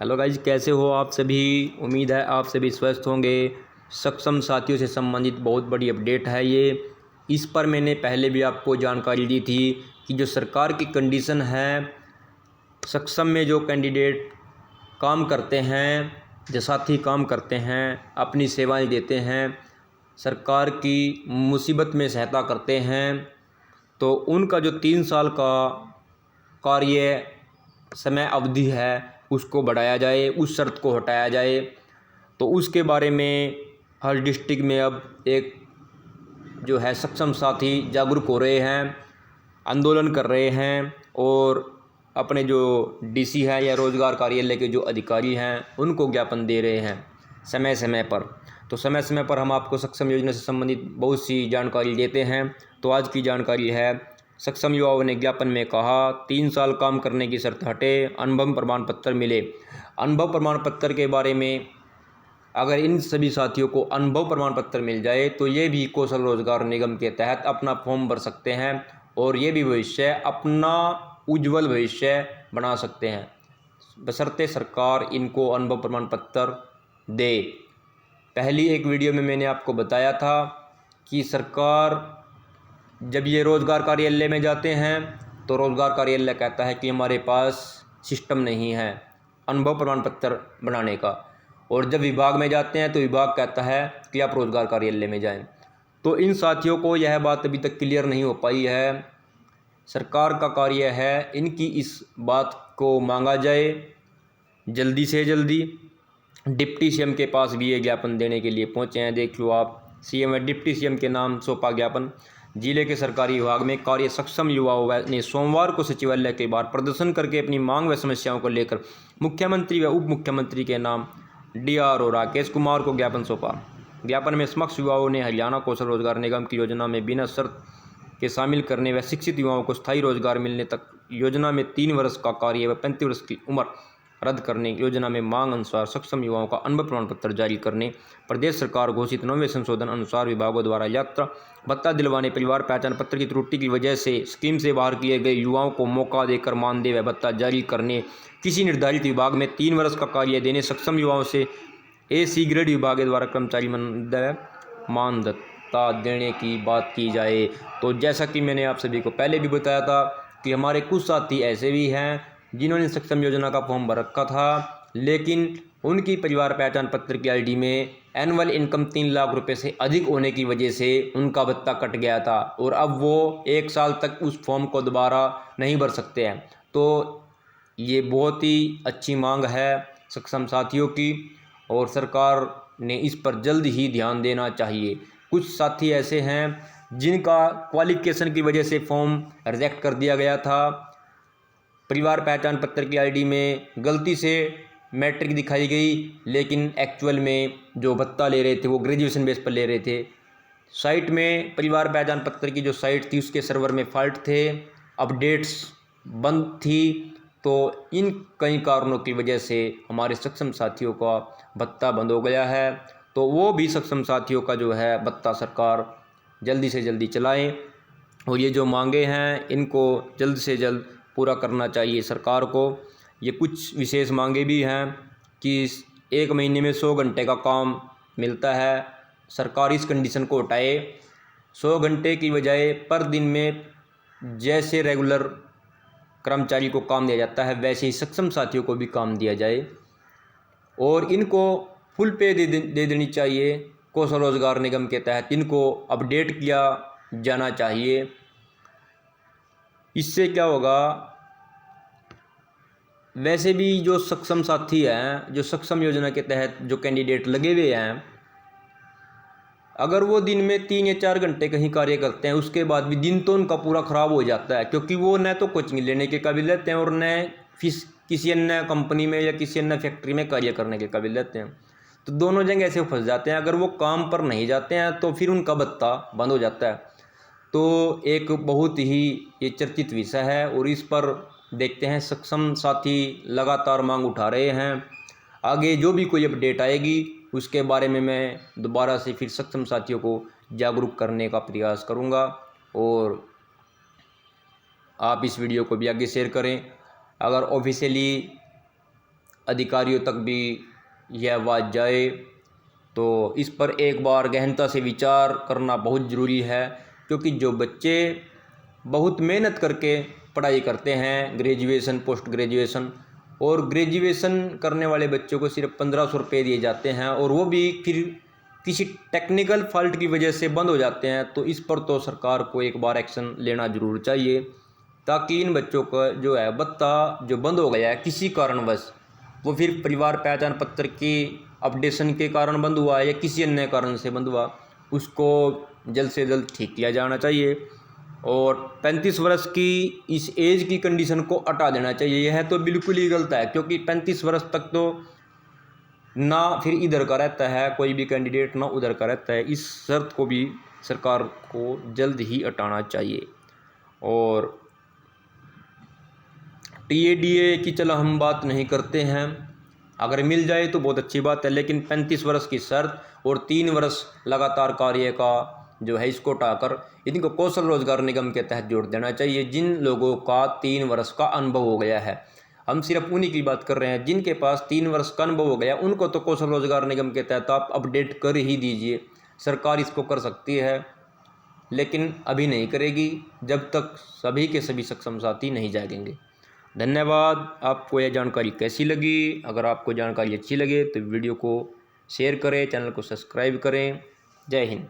Hello guys, कैसे हो आप सभी। उम्मीद है आप सभी स्वस्थ होंगे। सक्षम साथियों से संबंधित बहुत बड़ी अपडेट है ये। इस पर मैंने पहले भी आपको जानकारी दी थी कि जो सरकार की कंडीशन है, सक्षम में जो कैंडिडेट काम करते हैं, जो साथी काम करते हैं, अपनी सेवाएं देते हैं, सरकार की मुसीबत में सहायता करते हैं, तो उनका जो 3 साल का कार्य समय अवधि है उसको बढ़ाया जाए, उस शर्त को हटाया जाए। तो उसके बारे में हर डिस्ट्रिक्ट में अब एक जो है सक्षम साथी जागरूक हो रहे हैं, आंदोलन कर रहे हैं और अपने जो डीसी है या रोजगार कार्यालय के जो अधिकारी हैं उनको ज्ञापन दे रहे हैं समय समय पर। तो समय समय पर हम आपको सक्षम योजना से संबंधित बहुत सी जानकारी देते हैं। तो आज की जानकारी है, सक्षम युवाओं ने ज्ञापन में कहा 3 साल काम करने की शर्त हटे, अनुभव प्रमाण पत्र मिले। अनुभव प्रमाण पत्र के बारे में, अगर इन सभी साथियों को अनुभव प्रमाण पत्र मिल जाए तो ये भी कौशल रोजगार निगम के तहत अपना फॉर्म भर सकते हैं और ये भी भविष्य अपना उज्जवल भविष्य बना सकते हैं, बशर्ते सरकार इनको अनुभव प्रमाण पत्र दे। पहली एक वीडियो में मैंने आपको बताया था कि सरकार जब ये रोज़गार कार्यालय में जाते हैं तो रोज़गार कार्यालय कहता है कि हमारे पास सिस्टम नहीं है अनुभव प्रमाण पत्र बनाने का, और जब विभाग में जाते हैं तो विभाग कहता है कि आप रोज़गार कार्यालय में जाएं। तो इन साथियों को यह बात अभी तक क्लियर नहीं हो पाई है। सरकार का कार्य है इनकी इस बात को मांगा जाए जल्दी से जल्दी। डिप्टी सीएम के पास भी ये ज्ञापन देने के लिए पहुंचे हैं, देख लो आप। सीएम व डिप्टी सीएम के नाम सौंपा ज्ञापन। जिले के सरकारी विभाग में कार्य सक्षम युवाओं ने सोमवार को सचिवालय के बाहर प्रदर्शन करके अपनी मांग व समस्याओं को लेकर मुख्यमंत्री व उप मुख्यमंत्री के नाम डीआरओ राकेश कुमार को ज्ञापन सौंपा। ज्ञापन में समक्ष युवाओं ने हरियाणा कौशल रोजगार निगम की योजना में बिना शर्त के शामिल करने व शिक्षित युवाओं को स्थायी रोजगार मिलने तक योजना में 3 वर्ष का कार्य व 35 वर्ष की उम्र रद्द करने, योजना में मांग अनुसार सक्षम युवाओं का अनुभव प्रमाण पत्र जारी करने, प्रदेश सरकार घोषित 9वें संशोधन अनुसार विभागों द्वारा यात्रा भत्ता दिलवाने, परिवार पहचान पत्र की त्रुटि की वजह से स्कीम से बाहर किए गए युवाओं को मौका देकर मानदेय व भत्ता जारी करने, किसी निर्धारित विभाग में 3 वर्ष का कार्य देने, सक्षम युवाओं से AC ग्रेड विभाग द्वारा कर्मचारी मानदत्ता देने की बात की जाए। तो जैसा कि मैंने आप सभी को पहले भी बताया था कि हमारे कुछ साथी ऐसे भी हैं जिन्होंने सक्षम योजना का फॉर्म भर रखा था, लेकिन उनकी परिवार पहचान पत्र की ID में एनुअल इनकम 3 लाख रुपए से अधिक होने की वजह से उनका भत्ता कट गया था और अब वो 1 साल तक उस फॉर्म को दोबारा नहीं भर सकते हैं। तो ये बहुत ही अच्छी मांग है सक्षम साथियों की और सरकार ने इस पर जल्द ही ध्यान देना चाहिए। कुछ साथी ऐसे हैं जिनका क्वालिफिकेशन की वजह से फॉर्म रिजेक्ट कर दिया गया था। परिवार पहचान पत्र की ID में गलती से मैट्रिक दिखाई गई, लेकिन एक्चुअल में जो भत्ता ले रहे थे वो ग्रेजुएशन बेस पर ले रहे थे। साइट में परिवार पहचान पत्र की जो साइट थी उसके सर्वर में फॉल्ट थे, अपडेट्स बंद थी। तो इन कई कारणों की वजह से हमारे सक्षम साथियों का भत्ता बंद हो गया है। तो वो भी सक्षम साथियों का जो है भत्ता सरकार जल्दी से जल्दी चलाएं और ये जो मांगे हैं इनको जल्द से जल्द पूरा करना चाहिए सरकार को। ये कुछ विशेष मांगे भी हैं कि 1 महीने में 100 घंटे का काम मिलता है, सरकार इस कंडीशन को हटाए। 100 घंटे की बजाय पर दिन में जैसे रेगुलर कर्मचारी को काम दिया जाता है वैसे ही सक्षम साथियों को भी काम दिया जाए और इनको फुल पे दे देनी चाहिए। कौशल रोजगार निगम के तहत इनको अपडेट किया जाना चाहिए। इससे क्या होगा, वैसे भी जो सक्षम साथी हैं, जो सक्षम योजना के तहत जो कैंडिडेट लगे हुए हैं, अगर वो दिन में 3 या 4 घंटे कहीं कार्य करते हैं उसके बाद भी दिन तो उनका पूरा ख़राब हो जाता है, क्योंकि वो न तो कोचिंग लेने के काबिल रहते हैं और न किसी अन्य कंपनी में या किसी अन्य फैक्ट्री में कार्य करने के काबिल रहते हैं। तो दोनों जगह ऐसे फंस जाते हैं। अगर वो काम पर नहीं जाते हैं तो फिर उनका भत्ता बंद हो जाता है। तो एक बहुत ही ये चर्चित विषय है और इस पर देखते हैं, सक्षम साथी लगातार मांग उठा रहे हैं। आगे जो भी कोई अपडेट आएगी उसके बारे में मैं दोबारा से फिर सक्षम साथियों को जागरूक करने का प्रयास करूंगा और आप इस वीडियो को भी आगे शेयर करें। अगर ऑफिशियली अधिकारियों तक भी यह बात जाए, तो इस पर एक बार गहनता से विचार करना बहुत ज़रूरी है। क्योंकि जो बच्चे बहुत मेहनत करके पढ़ाई करते हैं, ग्रेजुएशन, पोस्ट ग्रेजुएशन, और ग्रेजुएशन करने वाले बच्चों को सिर्फ 1500 रुपये दिए जाते हैं, और वो भी फिर किसी टेक्निकल फॉल्ट की वजह से बंद हो जाते हैं। तो इस पर तो सरकार को एक बार एक्शन लेना ज़रूर चाहिए, ताकि इन बच्चों का जो है भत्ता जो बंद हो गया है किसी कारणवश, वो फिर परिवार पहचान पत्र की अपडेशन के कारण बंद हुआ या किसी अन्य कारण से बंद हुआ, उसको जल्द से जल्द ठीक किया जाना चाहिए। और 35 वर्ष की इस एज की कंडीशन को हटा देना चाहिए। यह तो बिल्कुल ही गलत है, क्योंकि 35 वर्ष तक तो ना फिर इधर का रहता है कोई भी कैंडिडेट, ना उधर का रहता है। इस शर्त को भी सरकार को जल्द ही हटाना चाहिए। और TADA की चलो हम बात नहीं करते हैं, अगर मिल जाए तो बहुत अच्छी बात है, लेकिन 35 वर्ष की शर्त और 3 वर्ष लगातार कार्य का जो है इसको हटाकर इनको कौशल रोजगार निगम के तहत जोड़ देना चाहिए। जिन लोगों का 3 वर्ष का अनुभव हो गया है, हम सिर्फ उन्हीं की बात कर रहे हैं जिनके पास 3 वर्ष का अनुभव हो गया, उनको तो कौशल रोजगार निगम के तहत आप अपडेट कर ही दीजिए। सरकार इसको कर सकती है, लेकिन अभी नहीं करेगी जब तक सभी के सभी सक्षम साथी नहीं जागेंगे। धन्यवाद। आपको यह जानकारी कैसी लगी? अगर आपको जानकारी अच्छी लगे तो वीडियो को शेयर करें, चैनल को सब्सक्राइब करें। जय हिंद।